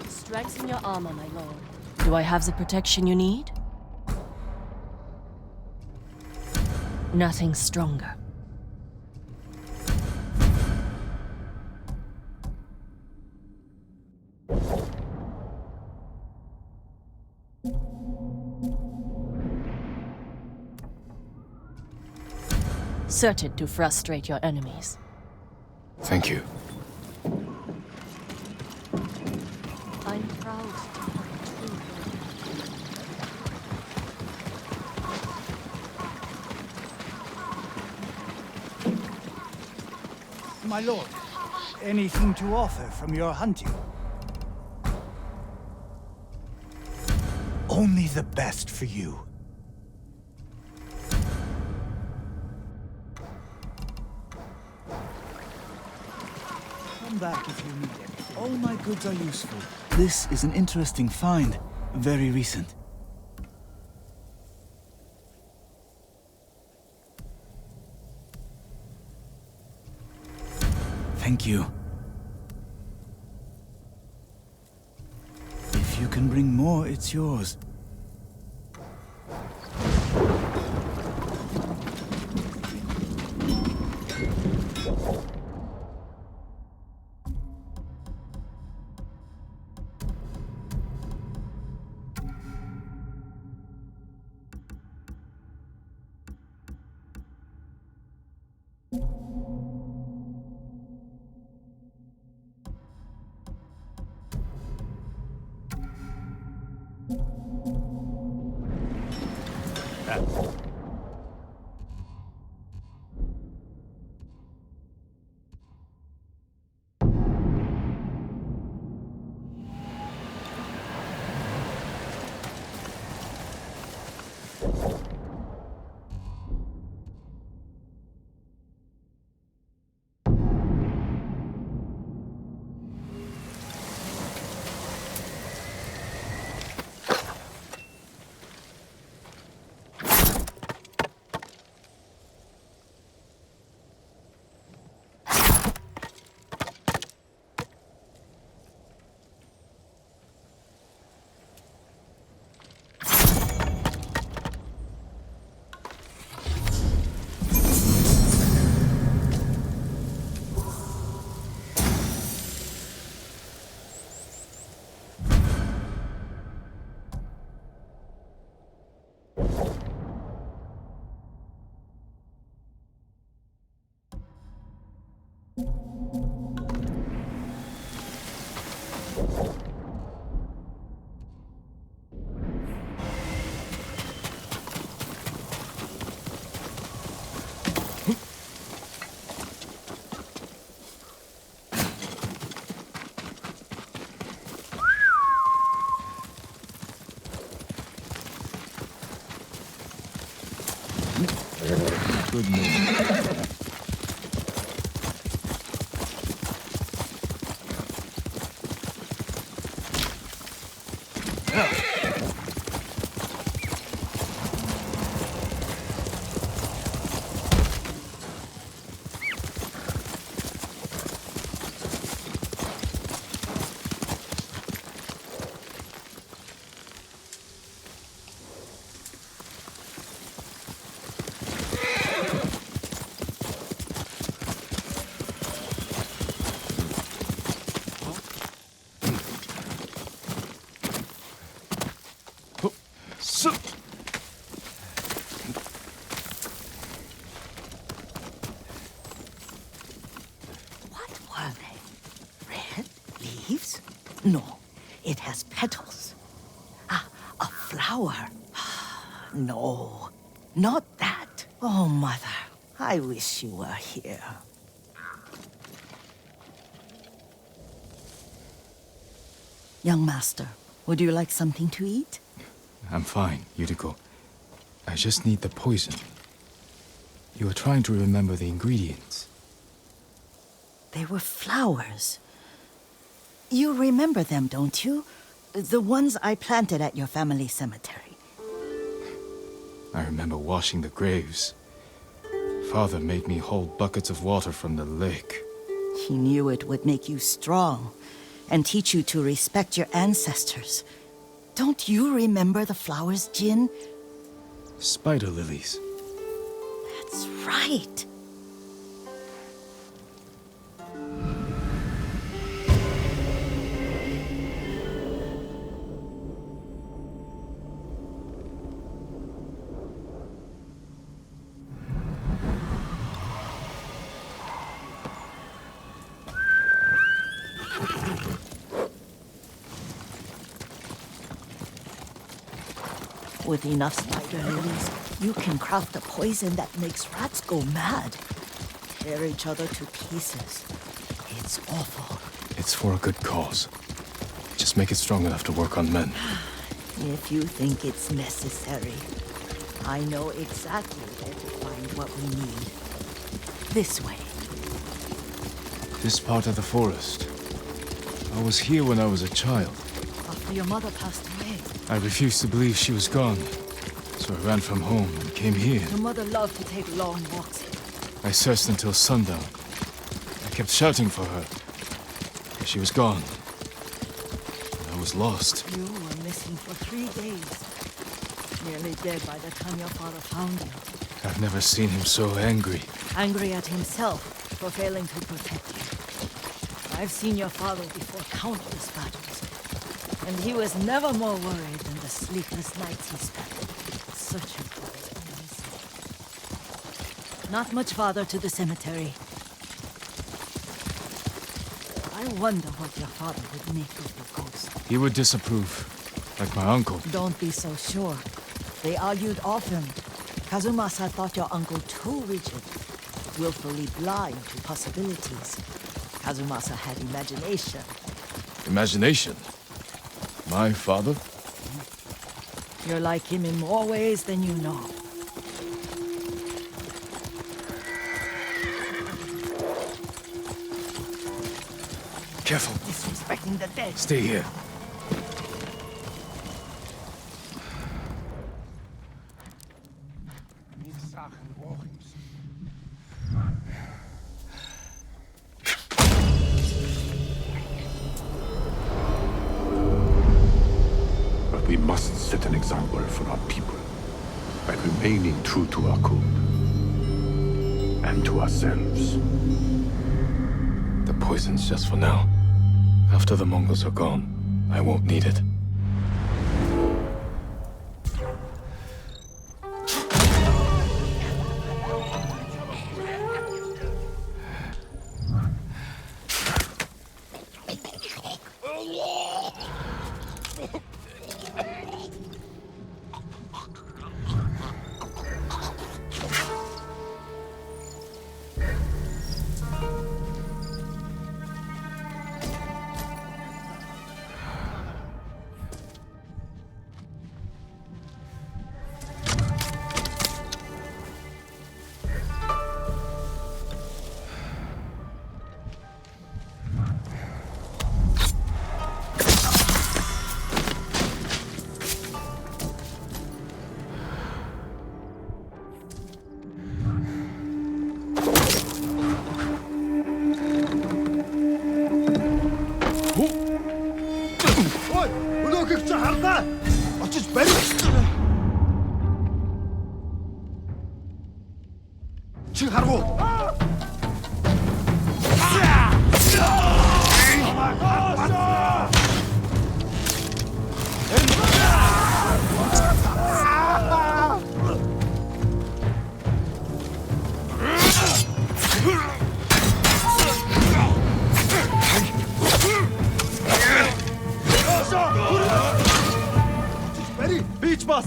Strengthen your armor, my lord. Do I have the protection you need? Nothing stronger. Certain to frustrate your enemies. Thank you. I'm proud to have true. My lord, anything to offer from your hunting? Only the best for you. Come back if you need anything. All my goods are useful. This is an interesting find. Very recent. Thank you. If you can bring more, it's yours. No, it has petals. Ah, a flower. No, not that. Oh, Mother, I wish you were here. Young master, would you like something to eat? I'm fine, Yuriko. I just need the poison. You were trying to remember the ingredients. They were flowers. You remember them, don't you? The ones I planted at your family cemetery. I remember washing the graves. Father made me hold buckets of water from the lake. He knew it would make you strong and teach you to respect your ancestors. Don't you remember the flowers, Jin? Spider lilies. That's right. With enough spider lilies, you can craft a poison that makes rats go mad. Tear each other to pieces. It's awful. It's for a good cause. Just make it strong enough to work on men. If you think it's necessary, I know exactly where to find what we need. This way. This part of the forest. I was here when I was a child. After your mother passed away. I refused to believe she was gone. So I ran from home and came here. Your mother loved to take long walks here. I searched until sundown. I kept shouting for her. But she was gone. And I was lost. You were missing for 3 days. Nearly dead by the time your father found you. I've never seen him so angry. Angry at himself for failing to protect you. I've seen your father before countless battles. And he was never more worried than the sleepless nights he spent searching for his only son. Not much farther to the cemetery. I wonder what your father would make of the ghost. He would disapprove, like my uncle. Don't be so sure. They argued often. Kazumasa thought your uncle too rigid, willfully blind to possibilities. Kazumasa had imagination. Imagination? My father? You're like him in more ways than you know. Careful. Disrespecting the dead. Stay here. We must set an example for our people by remaining true to our code and to ourselves. The poison's just for now. After the Mongols are gone, I won't need it. Beach bus!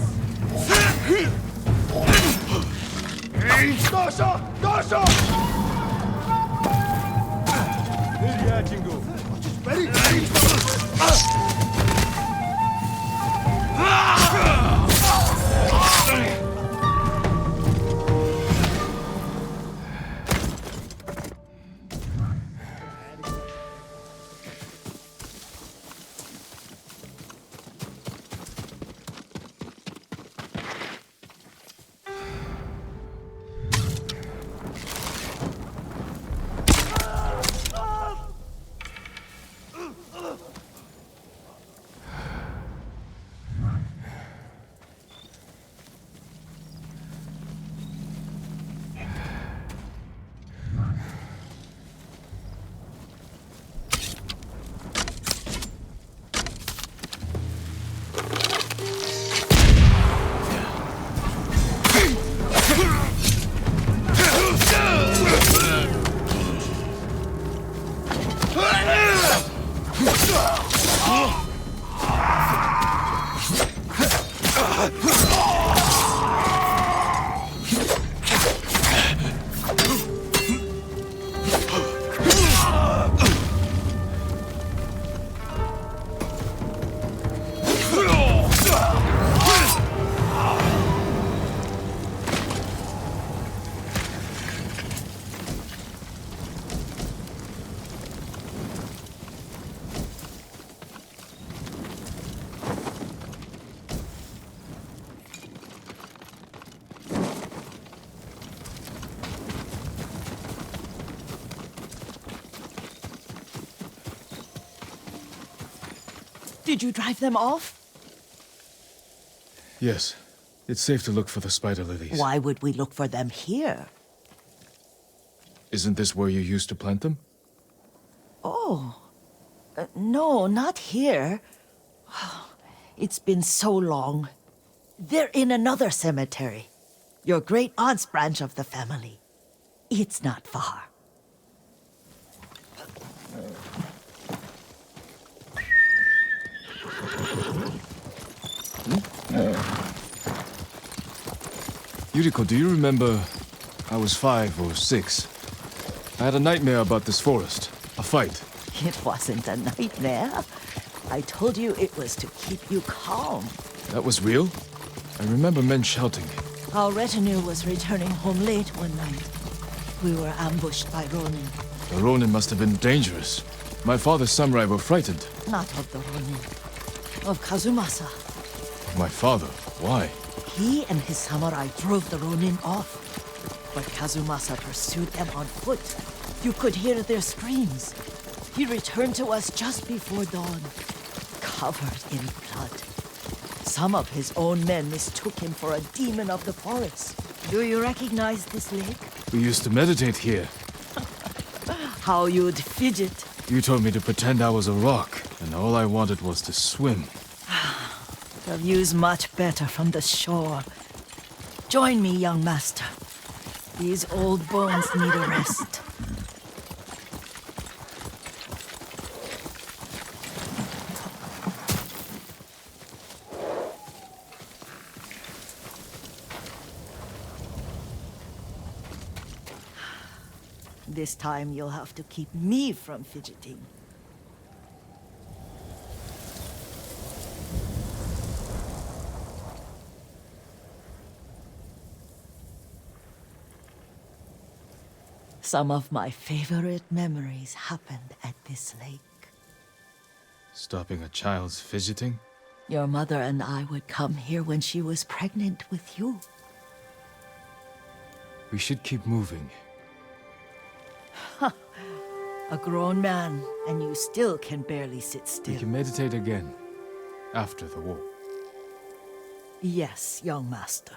Did you drive them off? Yes. It's safe to look for the spider lilies. Why would we look for them here? Isn't this where you used to plant them? Oh. No, not here. It's been so long. They're in another cemetery. Your great aunt's branch of the family. It's not far. Yuriko, do you remember? I was 5 or 6. I had a nightmare about this forest. A fight. It wasn't a nightmare. I told you it was to keep you calm. That was real? I remember men shouting. Our retinue was returning home late one night. We were ambushed by Ronin. The Ronin must have been dangerous. My father's samurai were frightened. Not of the Ronin. Of Kazumasa. My father? Why? He and his samurai drove the Ronin off. But Kazumasa pursued them on foot. You could hear their screams. He returned to us just before dawn, covered in blood. Some of his own men mistook him for a demon of the forest. Do you recognize this lake? We used to meditate here. How you'd fidget. You told me to pretend I was a rock, and all I wanted was to swim. The view's much better from the shore. Join me, young master. These old bones need a rest. This time you'll have to keep me from fidgeting. Some of my favorite memories happened at this lake. Stopping a child's fidgeting? Your mother and I would come here when she was pregnant with you. We should keep moving. A grown man, and you still can barely sit We still. can meditate again. After the war. Yes, young master.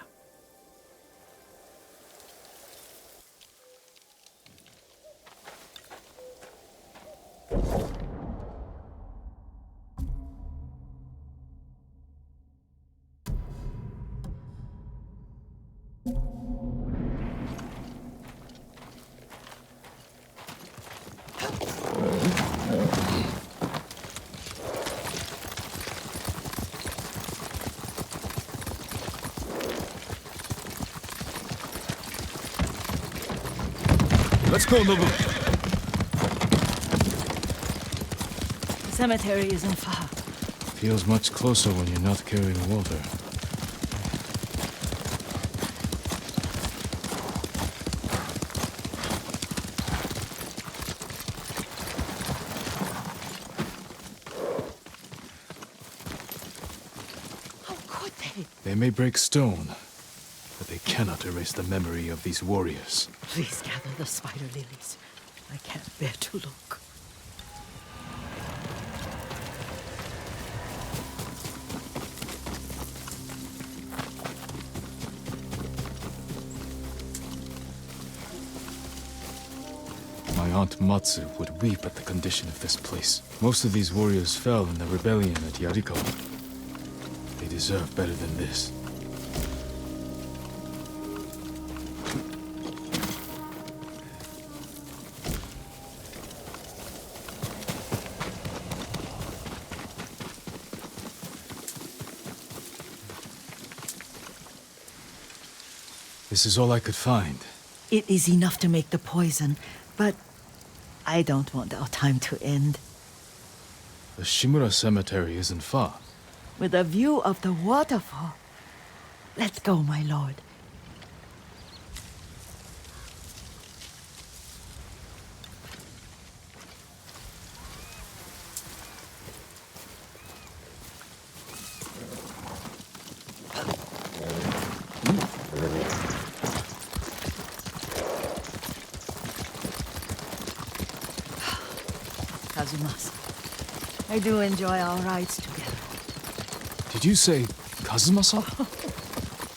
Let's go, Nobu. The cemetery isn't far. Feels much closer when you're not carrying water. How could they? They may break stone, but they cannot erase the memory of these warriors. Please gather the spider lilies. I can't bear to look. My Aunt Matsu would weep at the condition of this place. Most of these warriors fell in the rebellion at Yarikawa. They deserve better than this. This is all I could find. It is enough to make the poison, but I don't want our time to end. The Shimura Cemetery isn't far. With a view of the waterfall. Let's go, my lord. Kazumasa, I do enjoy our rides together. Did you say Kazumasa?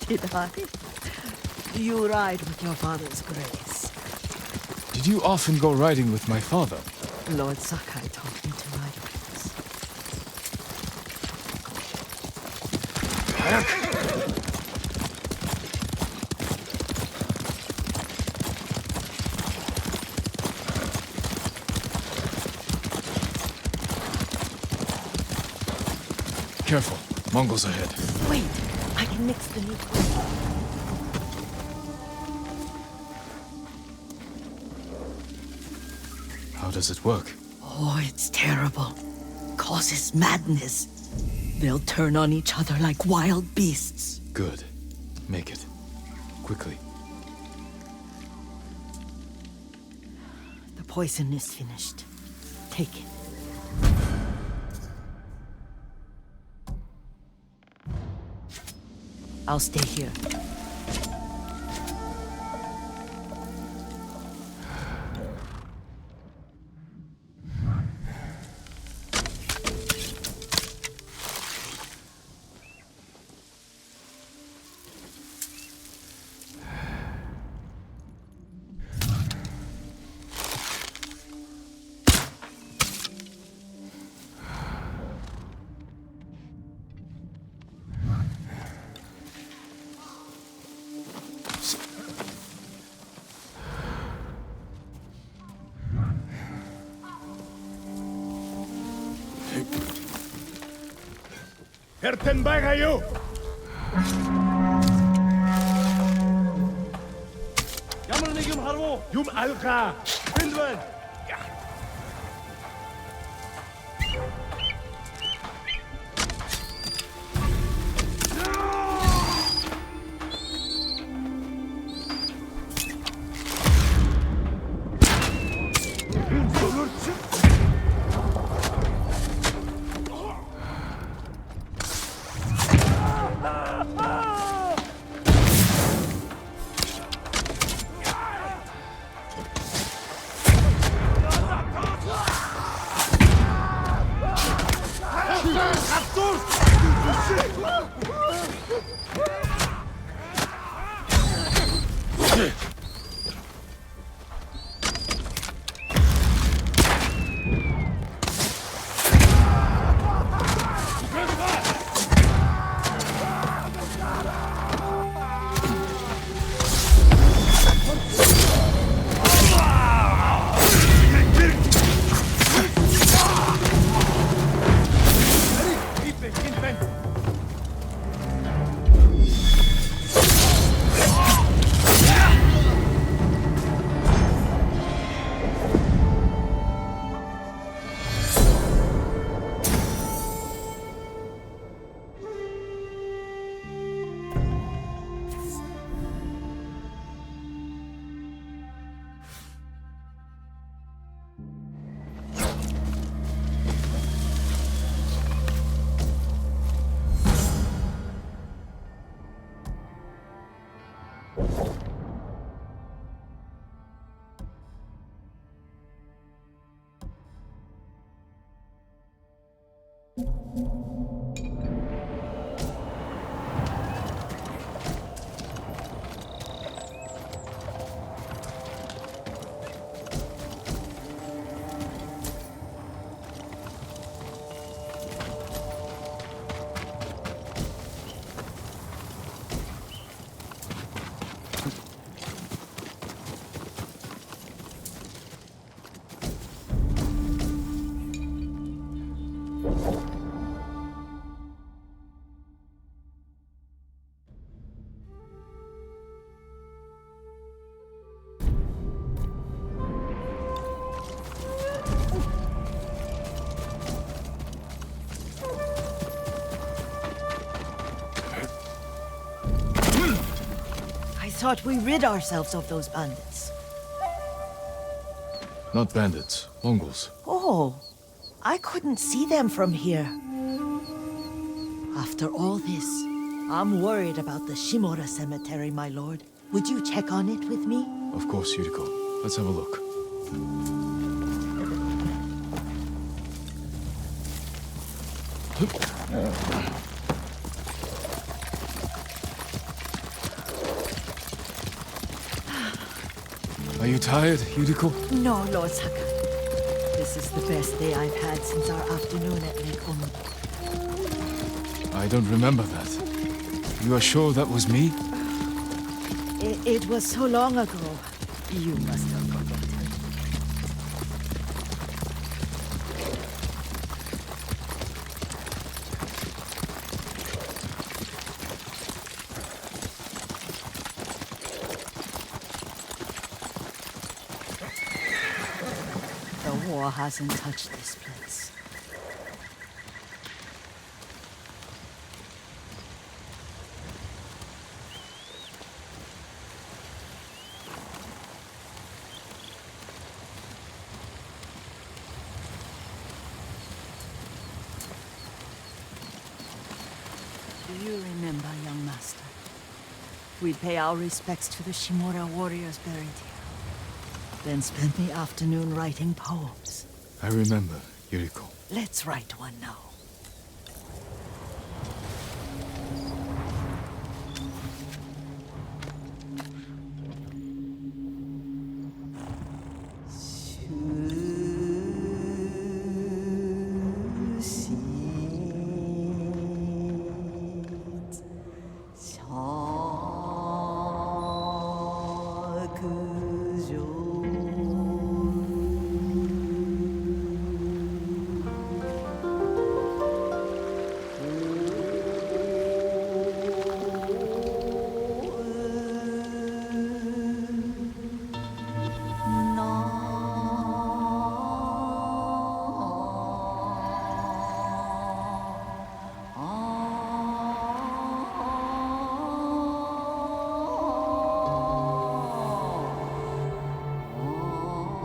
Did I? You ride with your father's grace. Did you often go riding with my father? Lord Sakai taught me to ride with us. Careful, Mongols ahead. Wait, I can mix the new poison. How does it work? Oh, it's terrible. Causes madness. They'll turn on each other like wild beasts. Good. Make it. Quickly. The poison is finished. Take it. I'll stay here. Herten bagayo! Yamrını yum harvo! Yum alka! Bindwen! thought we rid ourselves of those bandits. Not bandits, Mongols. Oh, I couldn't see them from here. After all this, I'm worried about the Shimura cemetery, my lord. Would you check on it with me? Of course, Yuriko. Let's have a look. Are you tired, Yuriko? No, Lord Sakai. This is the best day I've had since our afternoon at Lake Omi. I don't remember that. You are sure that was me? It was so long ago. You must have forgotten. The war hasn't touched this place. Do you remember, young master? We'd pay our respects to the Shimura warriors buried here. Then spend the afternoon writing poems. I remember, Yuriko. Let's write one now.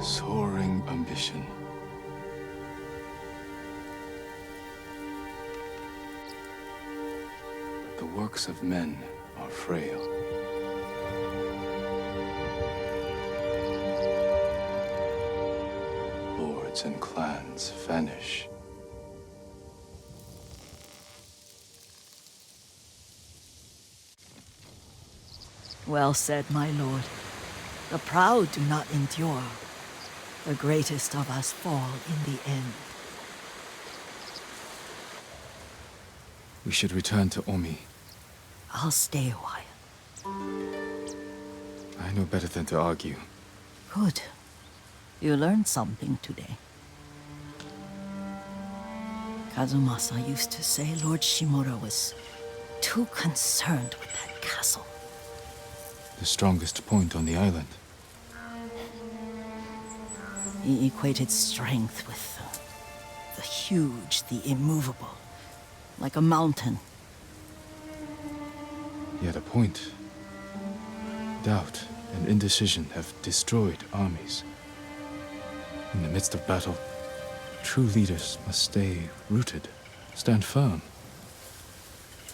Soaring ambition. The works of men are frail. Lords and clans vanish. Well said, my lord. The proud do not endure. The greatest of us fall in the end. We should return to Omi. I'll stay a while. I know better than to argue. Good. You learned something today. Kazumasa used to say Lord Shimura was too concerned with that castle. The strongest point on the island. He equated strength with the huge, the immovable, like a mountain. He had a point. Doubt and indecision have destroyed armies. In the midst of battle, true leaders must stay rooted, stand firm.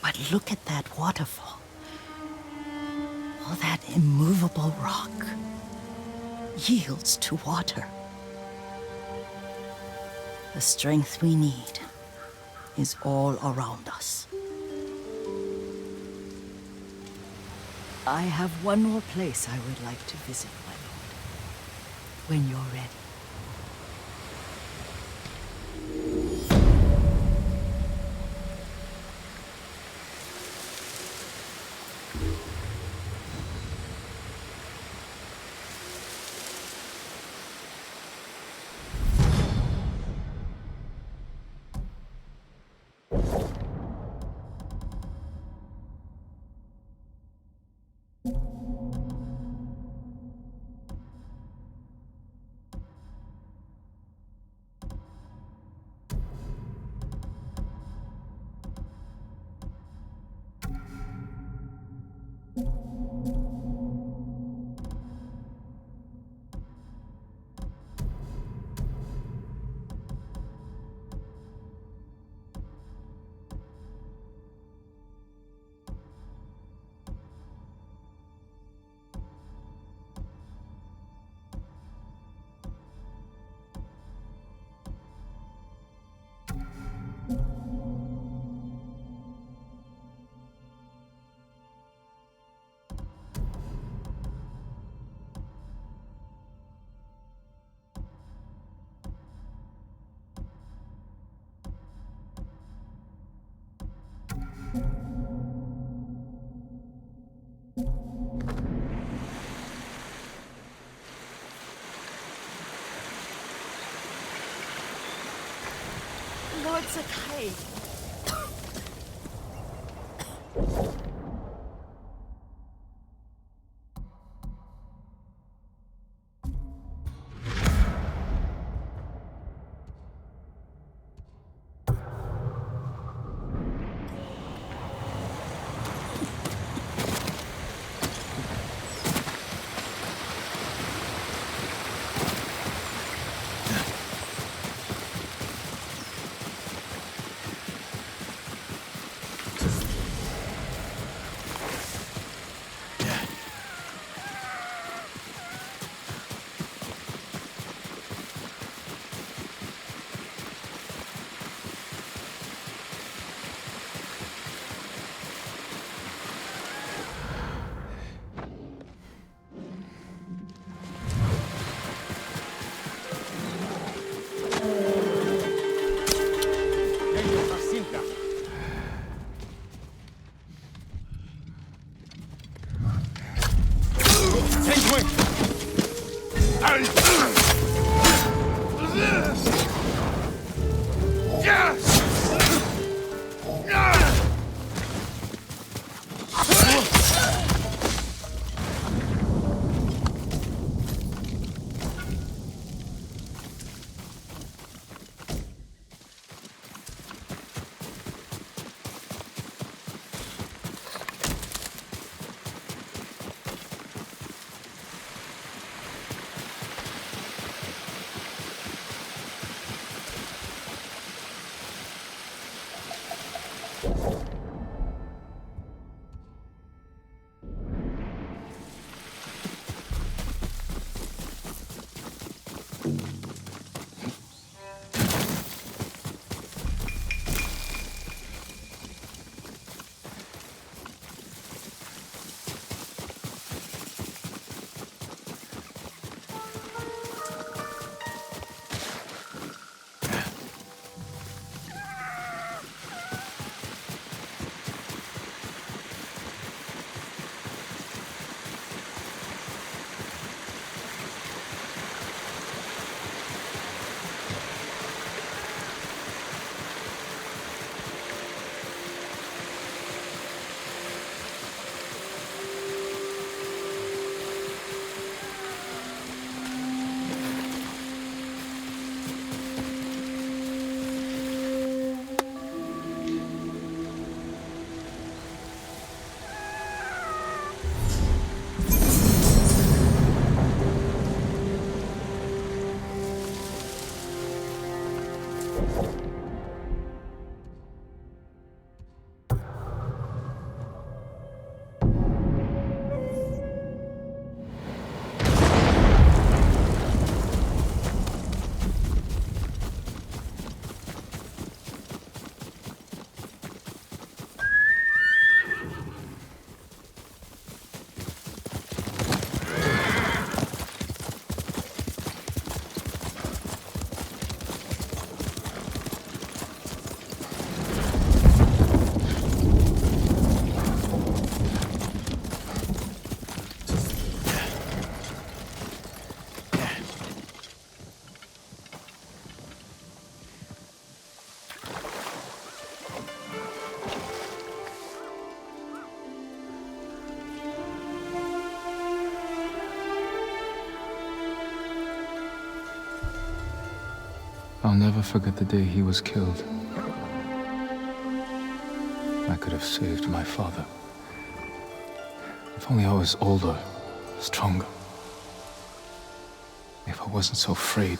But look at that waterfall. All that immovable rock yields to water. The strength we need is all around us. I have one more place I would like to visit, my lord. When you're ready. Sakai. I'll never forget the day he was killed. I could have saved my father. If only I was older, stronger. If I wasn't so afraid.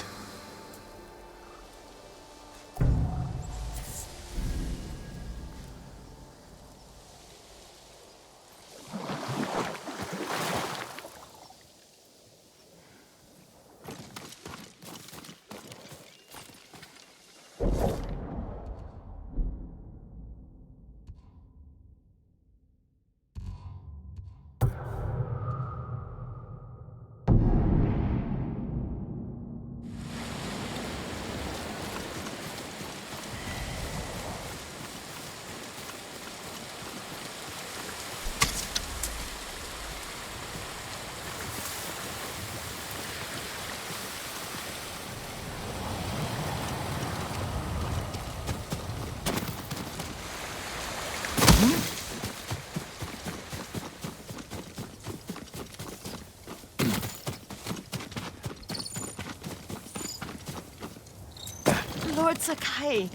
Lord Sakai.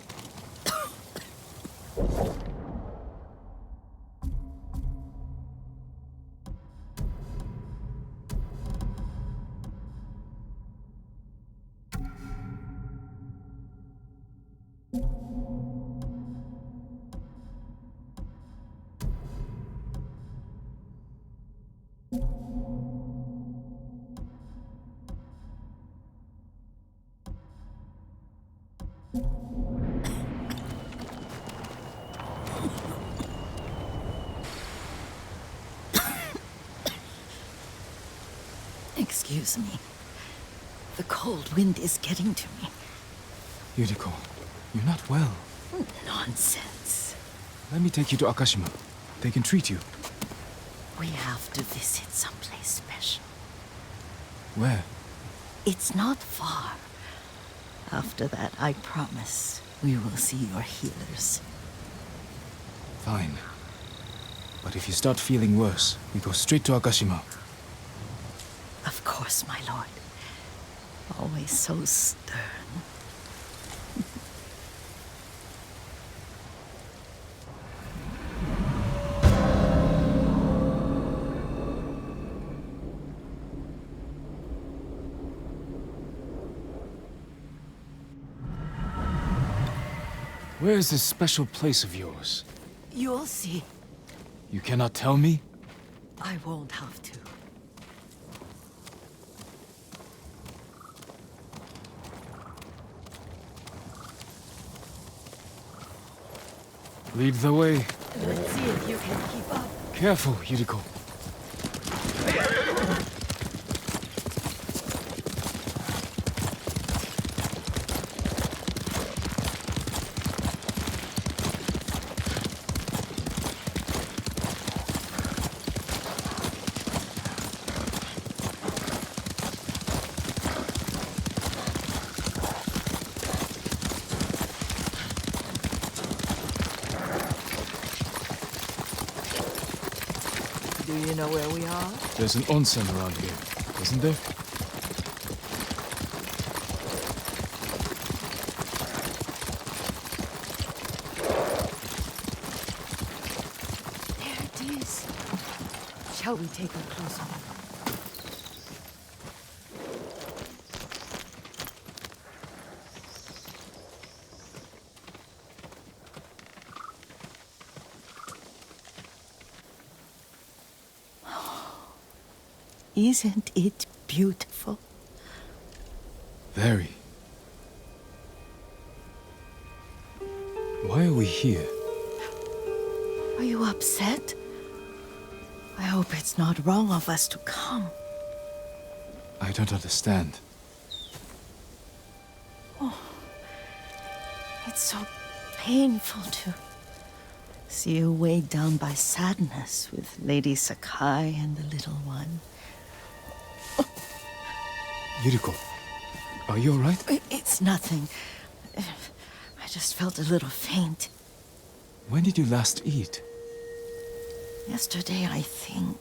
Excuse me. The cold wind is getting to me. Yuriko, you're not well. Nonsense. Let me take you to Akashima. They can treat you. We have to visit someplace special. Where? It's not far. After that, I promise, we will see your healers. Fine. But if you start feeling worse, we go straight to Akashima. Of course, my lord. Always so stern. Where is this special place of yours? You'll see. You cannot tell me? I won't have to. Lead the way. Let's see if you can keep up. Careful, Yuriko. Do you know where we are? There's an onsen around here, isn't there? There it is. Shall we take a closer look? Isn't it beautiful? Very. Why are we here? Are you upset? I hope it's not wrong of us to come. I don't understand. It's so painful to see you weighed down by sadness with Lady Sakai and the little one. Yuriko, are you alright? It's nothing. I just felt a little faint. When did you last eat? Yesterday, I think.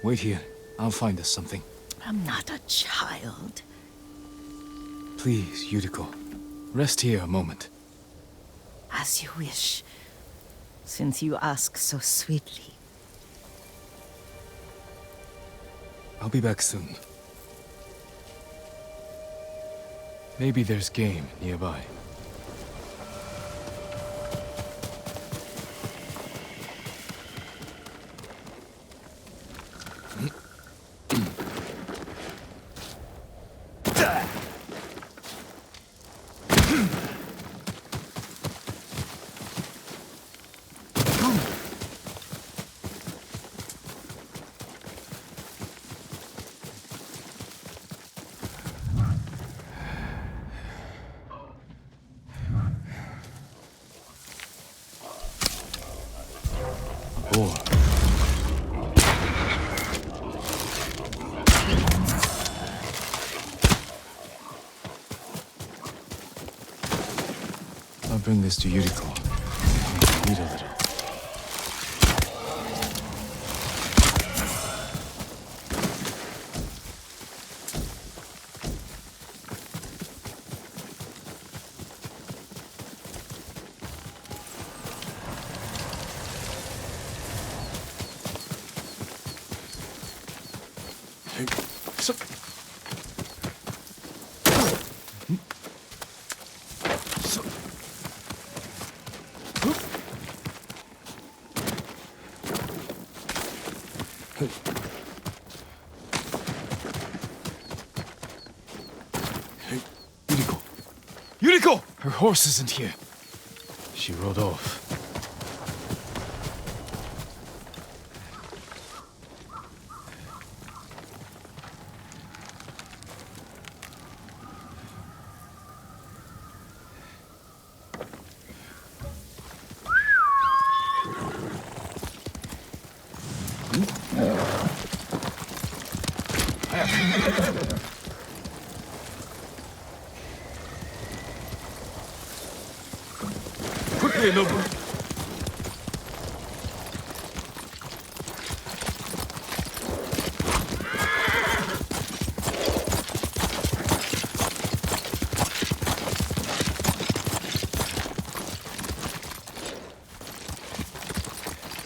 Wait here. I'll find us something. I'm not a child. Please, Yuriko. Rest here a moment. As you wish, since you ask so sweetly. I'll be back soon. Maybe there's game nearby. War. I'll bring this to Yuriko. Read a little. So- So- Yuriko! Yuriko! Her horse isn't here. She rode off. Quickly, Nobu!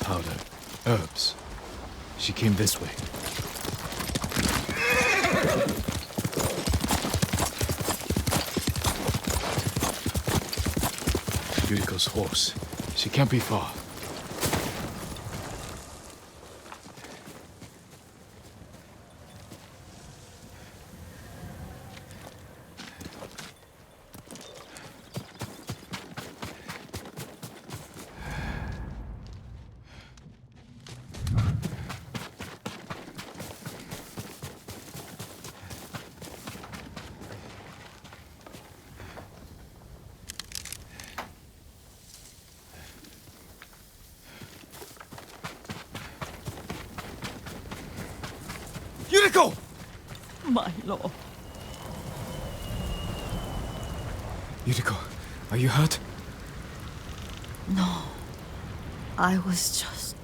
Powder. Herbs. She came this way. Yuriko's horse. She can't be far. Yuriko! My lord. Yuriko, are you hurt? No. I was just...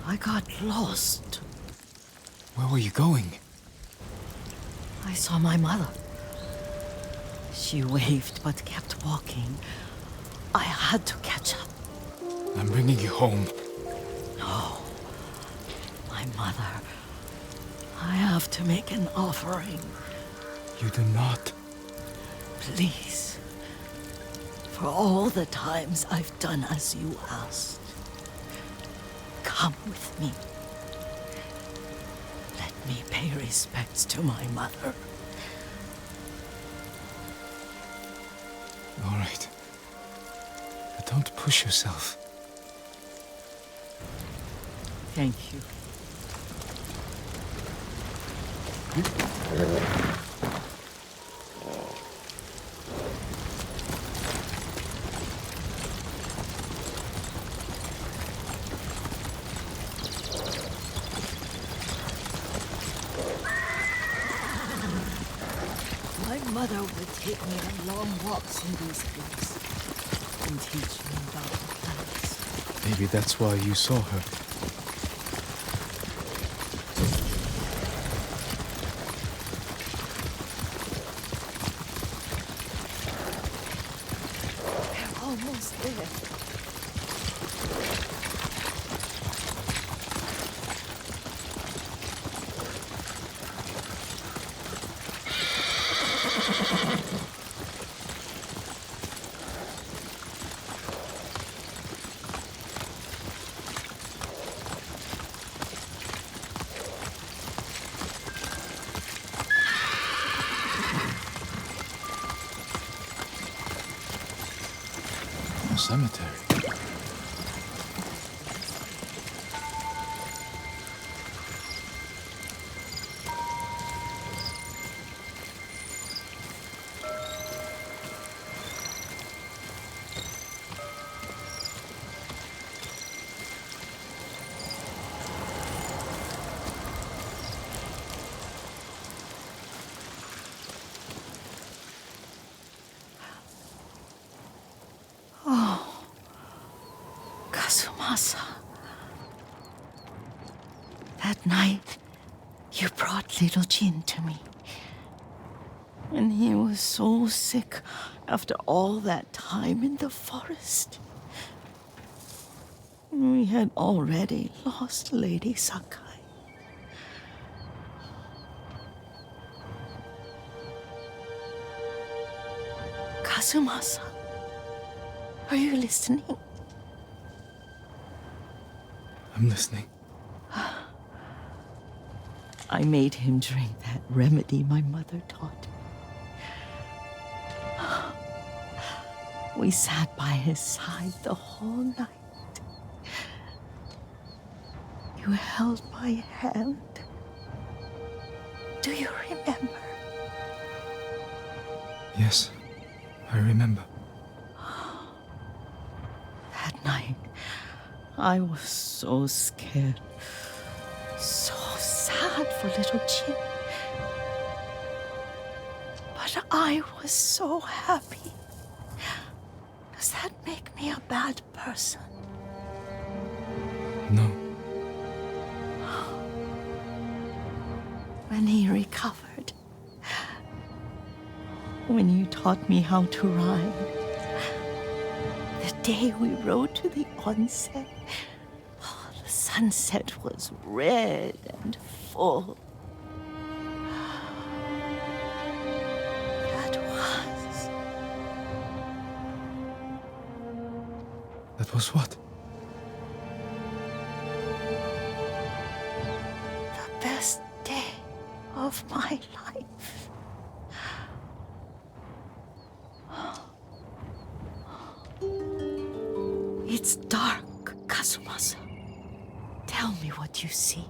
I got lost. Where were you going? I saw my mother. She waved but kept walking. I had to catch up. I'm bringing you home. No. My mother. I have to make an offering. You do not. Please. For all the times I've done as you asked. Come with me. Let me pay respects to my mother. All right. But don't push yourself. Thank you. My mother would take me on long walks in these hills and teach me about the plants. Maybe that's why you saw her. We're almost there. Cemetery. Kazumasa. That night, you brought little Jin to me. And he was so sick after all that time in the forest. We had already lost Lady Sakai. Tsumasa, are you listening? I'm listening. I made him drink that remedy my mother taught me. We sat by his side the whole night. You held my hand. Do you remember? Yes, I remember. That night, I was so scared, so sad for little Jin. But I was so happy. Does that make me a bad person? No. When he recovered, when you taught me how to ride, the day we rode to the onsen, the sunset was red and full. That was what? The best day of my life. It's dark, Kazumasa. Tell me what you see.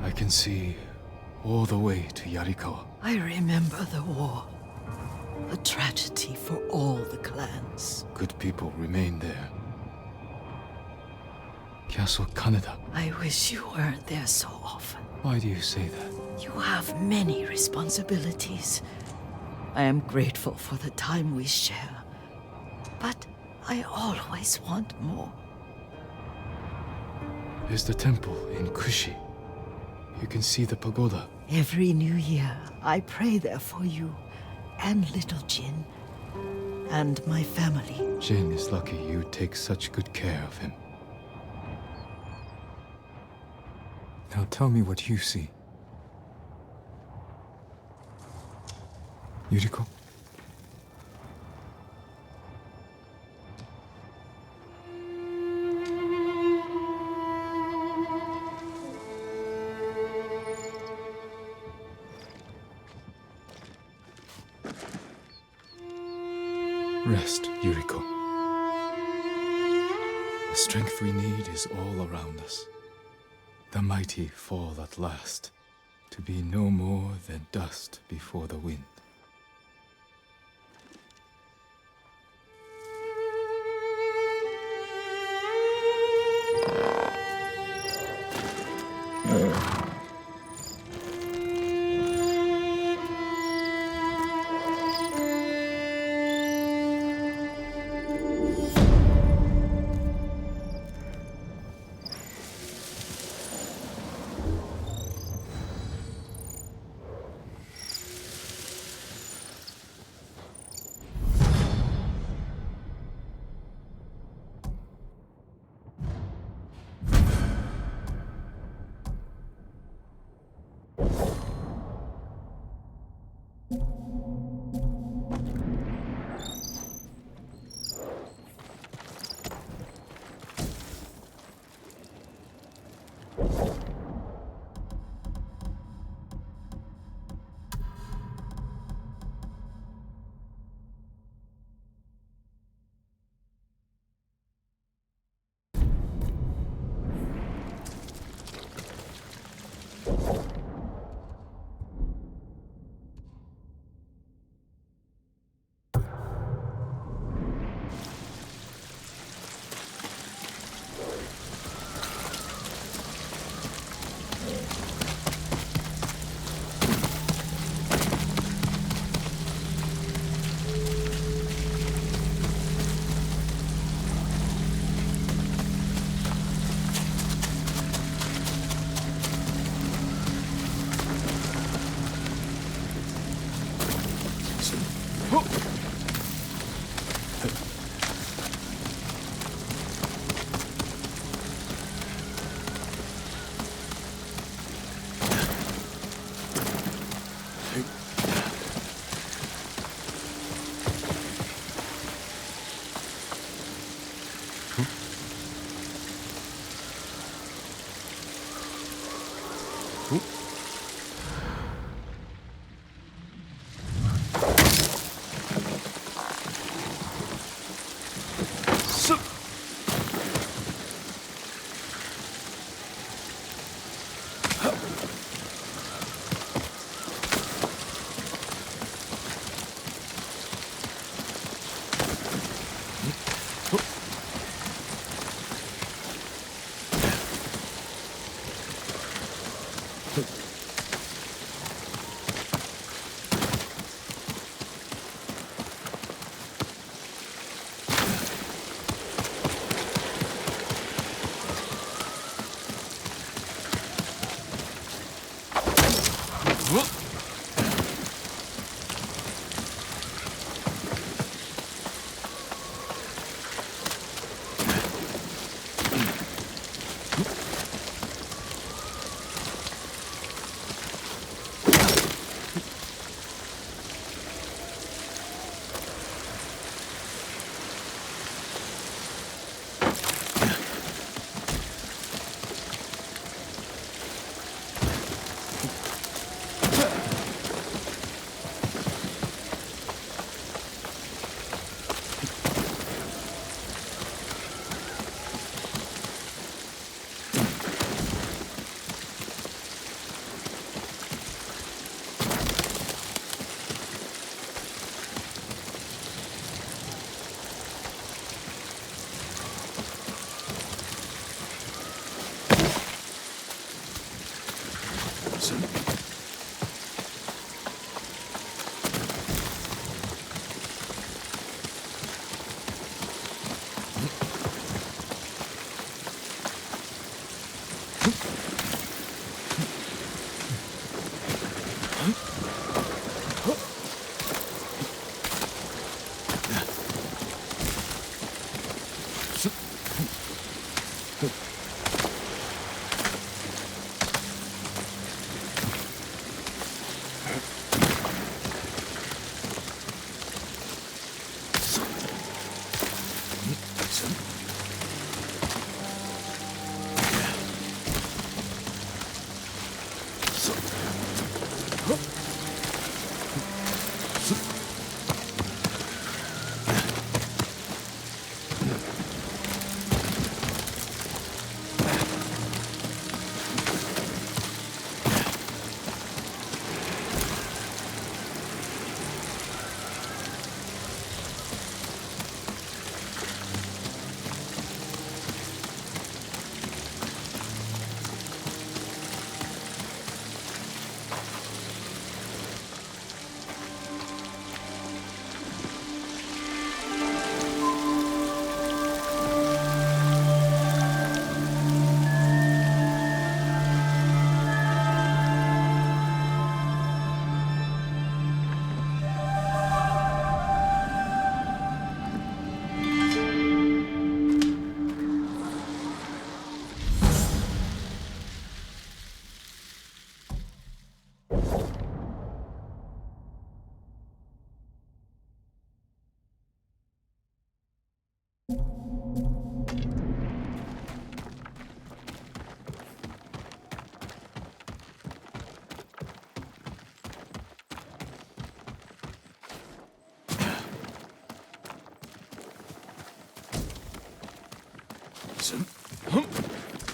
I can see all the way to Yarikawa. I remember the war. A tragedy for all the clans. Good people remain there. Castle Kaneda. I wish you weren't there so often. Why do you say that? You have many responsibilities. I am grateful for the time we share. But I always want more. There's the temple in Kushi. You can see the pagoda. Every new year, I pray there for you and little Jin and my family. Jin is lucky you take such good care of him. Now tell me what you see. Yuriko? Rest, Yuriko. The strength we need is all around us. The mighty fall at last, to be no more than dust before the wind.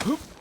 Hup.